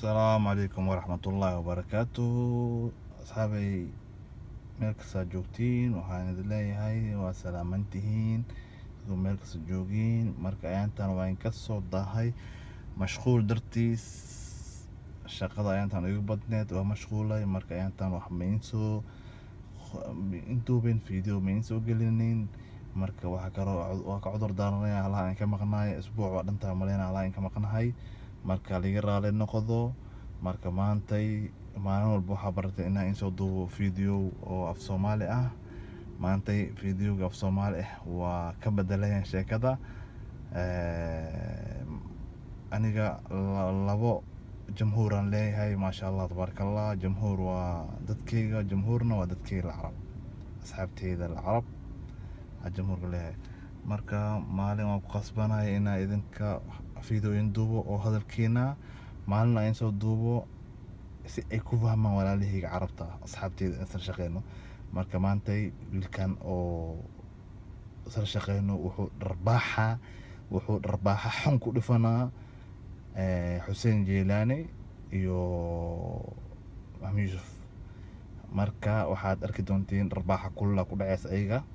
السلام عليكم ورحمة الله وبركاته أصحابي meel kasta joogtiin waxaan idin leeyahay waa salaamantihiin sidoo meel kasta joogiin marka ayaantan waa in ka soo dahay mashquul dartiis shaqada ayaantan igu badneed waa mashquulay marka ayaantan wax mainsoo intuubin video mainsoo gelinin marka waxa kaloo waa ka cudur daaranaya halaha aan ka maqnaay isbuuc waa dhantaa maleyna halaha aan ka maqnahay marka laga raali noqdo marka maantay maalin walba waxaa baratay inaan insoo duubo video oo af Soomaali ah maantay videoga af Soomaali ah waa ka bedelayan sheekada aniga labo jamhuuran leeyahay maasha Allah tabarakallah jamhuur waa dadkayga jamhuurna waa dadkayga Arab asxaabteyda Arab jamhuurka leeyahay marka maalin waan ku qasbanahay inaan idinka video duubo oo hadalkiina maalin aan soo duubo si ay ku fahmaan walaalahayga Carabta asxaabteyda inaan shaqeyno marka maantay wiilkan oo sar shaqeyno wuxuu dharbaaxa xun ku dhifanaa Hussein Jeelani iyo Mahmoud Yusuf marka waxaad arki doontiin dharbaaxa kullu ku dhacaysa ayaga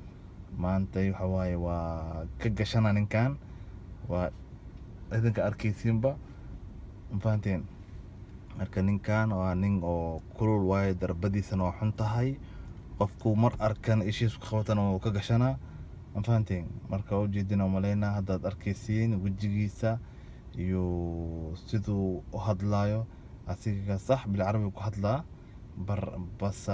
maantay waxa waaye waa ka gashana ninkan waa idinka arkaysiinba mafahanteen marka ninkan waa nin oo kulul waaye darbadiisana waa xun tahay qofku mar arkan ishiis ku qabtana oo ka gashana mafahanteen marka oo jeedina maleena haddaad arkaysiin wajigiisa iyo siduu u hadlaayo asiga sax bil carabi ku hadlaa bas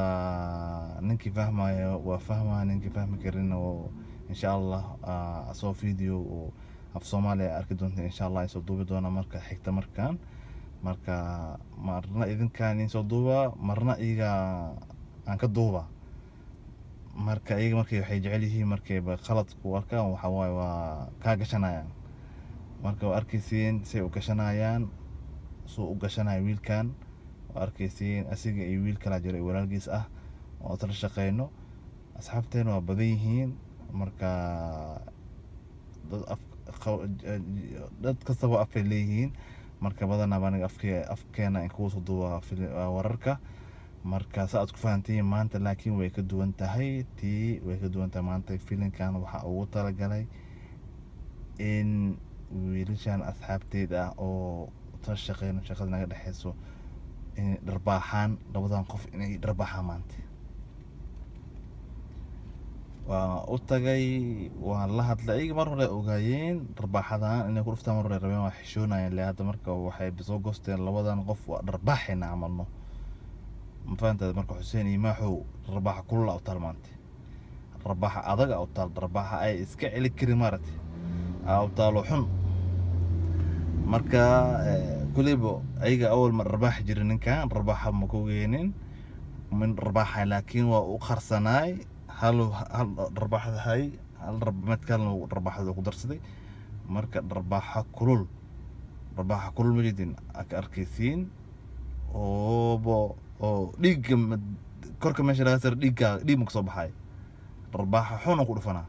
ninkii fahmayo waa fahmaa ninkii fahmi karin oo insha Allah soo video oo af Soomaali arki doonta insha Allah soo duubi doona marka xigta markaan marka marna idinkaan soo duuba marna iga aan ka duuba marka iyaga markay waxay jecel yihiin markay qalad ku arkaan waxa waaye waa ka gashanayaan marka waa arkaysiin si u gashanayaan soo u gashanay wiilkan waa arkaysiin asiga iyo wiil kala jiray walaalkiis ah oo tar shaqeyno asxaabteena waa badan yihiin marka dad kasta waa afay leeyihiin marka badanaa aniga afkeena in kuwa soo duuba wararka marka saad ku fahantiin maanta laakiin way ka duwan tahay maanta filinkan waxa ugu talagalay in wiilashan asxaabteeda ah oo tar shaqeyno shaqada naga dhaxayso in dharbaaxaan labadan qof inay dharbaaxaan maanta waa u tagay waa la hadlay mar hore ogaayeen dharbaaxadan inay ku dhuftaan mar hore rabeen waa xishoonayeen ilaa hadda marka waxay soo goosteen labadan qof waa dharbaaxina amalno mafahantaad marka Hussein iyo Maxow dharbaaxa kullu u taal maanta dharbaaxa adaga u taal dharbaaxa ay iska celi karin maartay u taalo xun marka kulibo ayaga awal mar dharbaax jirin ninkan dharbaaxa ma ku geenin min dharbaaxa laakiin waa u qarsanaay hal dharbaaxda hay hal madkalna dharbaaxda ku darsaday marka dharbaaxa kulul majidin arkaysiin oo dhiig korka meesha laga sar dhiig ma soo baxay dharbaaxa xun ku dhufanaa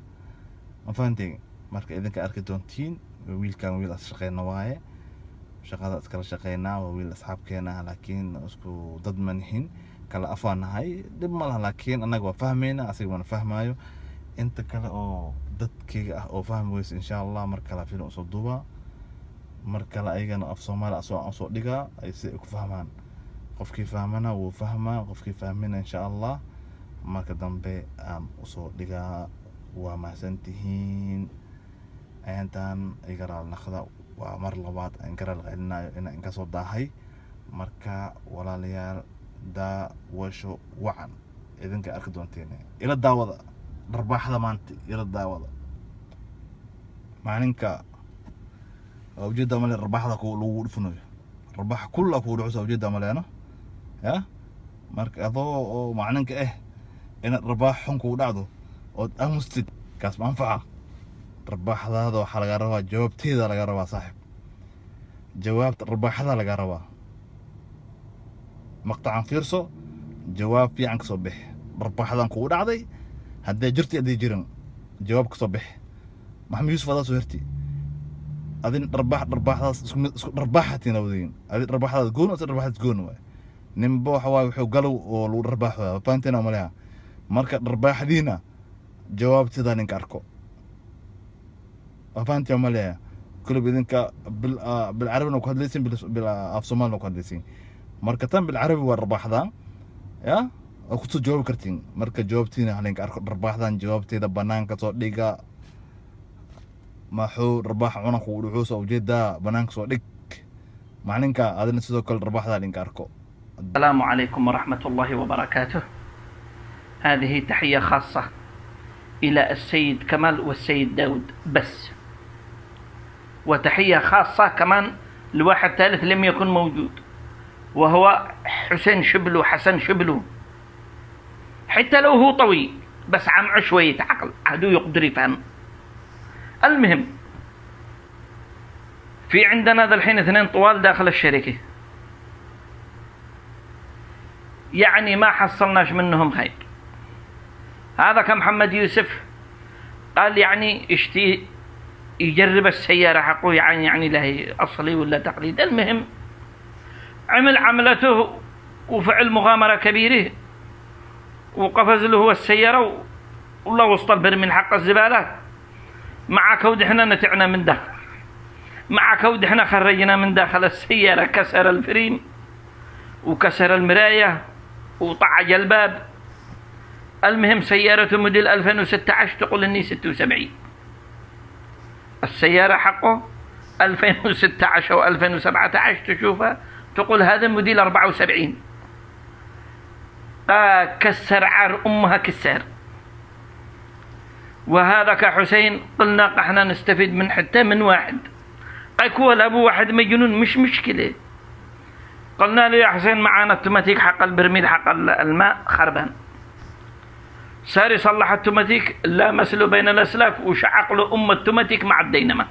ma fahanteen marka idinka arki doontiin wiilkan wiil shaqeyna waaye shaqada iskala shaqeynaa waa wiil asxaabkeena laakiin isku dad manihin kala afaanahay dib ma laha laakiin anaga waa fahmayna asiga wana fahmaayo inta kale oo dadkayga ah oo fahmi weysa insha Allah mar kale filim soo duuba mar kale ayagana af Soomaali soo dhigaa ay si ku fahmaan qofkii fahmana wuu fahmaa qofkii fahmina insha Allah marka dambe aan soo dhigaa waa mahadsantihiin ayaantan igaraal naqda waa mar labaad aan garaal celinayo inaan ka soo daahay marka walaalayaal daawasho wacan idinka arki doonteen ila daawada dharbaaxda maanta ila daawada maalinka ujeeda male dharbaaxda ku lagu dhufanayo dharbaaxa kullu ku dhuuso ujeeda maleena ya marka adoo maalinka ina dharbaax xun ku dhacdo oo amustid kaas ma anfaca dharbaaxdaada waxa laga rabaa jawaabteeda laga rabaa saaxiib jawaabta dharbaaxda laga rabaa maqtaan fiirso jawaab fiican ka soo bix dharbaaxdan ku dhacday haddii jirti haddii jirin jawaab ka soo bix Maxamed Yusuf adaa soo herti أذن رباح هذا رباحتي نودين أذن رباح هذا جون أو رباح جون واي نمبو حواي وحو قالوا والرباح هذا فانتنا وملها مركب رباح دينا جوابتي ذا نكاركو فانتي وملها كل بيدنك بالعربي نقدسين بالأفصومال نقدسين مركتان بالعربي والرباح ذا يا أخذ جواب كرتين مركب جوابتي عليك رباح ذا جوابتي ذا بنان كصوت ليجا ما حو رباح عنق ودعوس أو جدا بنانك صدق معنينك هذا نسيت كل رباح ذا لينكاركو. السلام عليكم ورحمة الله وبركاته. هذه تحية خاصة إلى السيد كمال والسيد داود بس، وتحية خاصة كمان لواحد ثالث لم يكن موجود وهو حسين شبلو، حسن شبلو، حتى لو هو طويل بس عم شوية عقل عدو يقدر يفهم. المهم في عندنا ذا الحين 2 طوال داخل الشركة، يعني ما حصلناش منهم خير. هذا كمحمد يوسف قال يعني اشتي يجرب السيارة حقه، يعني له أصلي ولا تقليد. المهم عمل عملته وفعل مغامرة كبيرة وقفز له هو السيارة والله وسط البرميل حق الزبالة. مع كود احنا نتعنا من داخل، مع كود احنا خرجنا من داخل السيارة، كسر الفريم وكسر المراية وطعج الباب. المهم سيارته موديل 2016 تقول اني 76، السيارة حقه 2016 او 2017 تشوفها تقول هذا موديل 74. كسر عار امها كسر. وهذا كحسين قلنا احنا نستفيد من حتى من واحد قال ابو واحد مجنون مش مشكلة. قلنا له يا حسين معانا التوماتيك حق البرميل حق الماء خربان، صار يصلح التوماتيك لا مسلو بين الاسلاك وشعق له التوماتيك مع الدينما.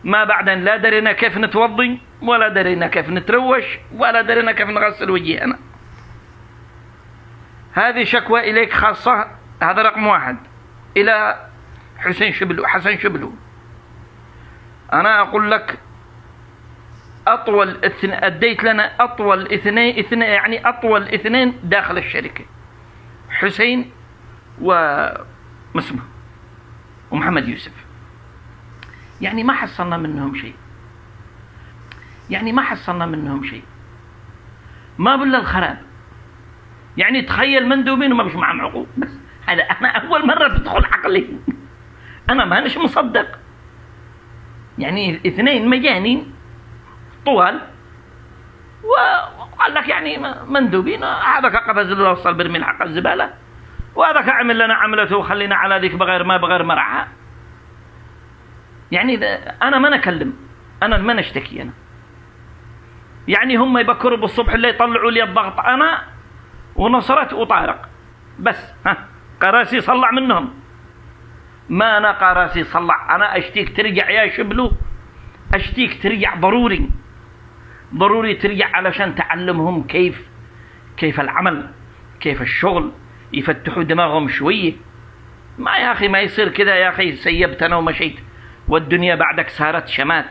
ما بعدين لا درينا كيف نتوضي ولا درينا كيف نتروش ولا درينا كيف نغسل وجهنا. هذه شكوى اليك خاصة، هذا رقم 1 الى حسين شبلو، حسن شبلو. انا اقول لك اديت لنا اطول اثنين يعني اطول 2 داخل الشركة، حسين ومسمى ومحمد يوسف. يعني ما حصلنا منهم شيء، يعني ما حصلنا منهم شيء، ما بلا الخراب. يعني تخيل مندوبين وما بش معهم عقول. بس هذا انا اول مرة تدخل عقلي، انا مانيش مصدق. يعني 2 مجانين طوال وقال لك يعني مندوبين. هذاك قفز له وصل برميل حق الزبالة، وهذاك عمل لنا عملته وخلينا على ذيك بغير ما بغير مرعى. يعني انا ما نكلم، انا ما نشتكي. انا يعني هم يبكروا بالصبح اللي يطلعوا لي الضغط انا ونصرت وطارق بس. قراسي صلع منهم، ما انا قراسي صلع. انا اشتيك ترجع يا شبلو، اشتيك ترجع ضروري، ضروري ترجع علشان تعلمهم كيف العمل، كيف الشغل، يفتحوا دماغهم شوية. ما يا أخي ما يصير كذا يا أخي، سيبتنا ومشيت والدنيا بعدك صارت شمات.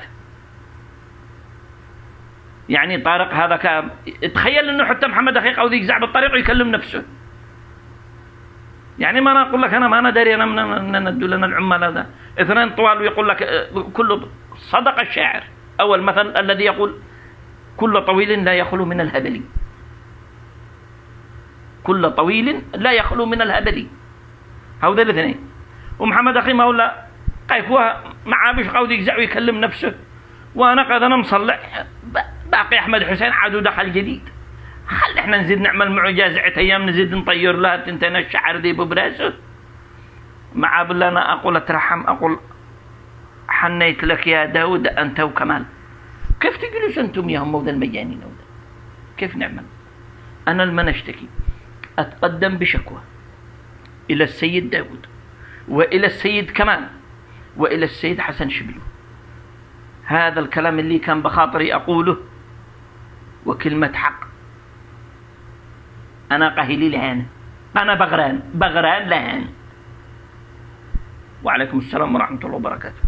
يعني طارق هذا تخيل انه حتى محمد أخي قاعد يجزع بالطريق ويكلم نفسه. يعني ما أنا أقول لك أنا ما أنا داري، أنا من ندو لنا العمال هذا 2 طوال ويقول لك كل صدق الشاعر أول مثل الذي يقول كل طويل لا يخلو من الهبل، كل طويل لا يخلو من الهبل. هؤلاء الاثنين. ومحمد أخي ما ولا قايفوها معاه بش قاعد يجزع ويكلم نفسه، وأنا قاعد أنا مصلح. باقي أحمد حسين عادوا دخل جديد. خل احنا نزيد نعمل معه جازعة أيام، نزيد نطير لها تنتين الشعر دي ببراسه. مع بالله أنا أقول أترحم، أقول حنيت لك يا داود أنت وكمال. كيف تجلس أنتم يا هم وذا المجانين وذا؟ كيف نعمل؟ أنا لما نشتكي أتقدم بشكوى إلى السيد داود وإلى السيد كمال وإلى السيد حسن شبلو. هذا الكلام اللي كان بخاطري أقوله وكلمة حق. أنا قهلي لهان، أنا بغران لهان. وعليكم السلام ورحمة الله وبركاته.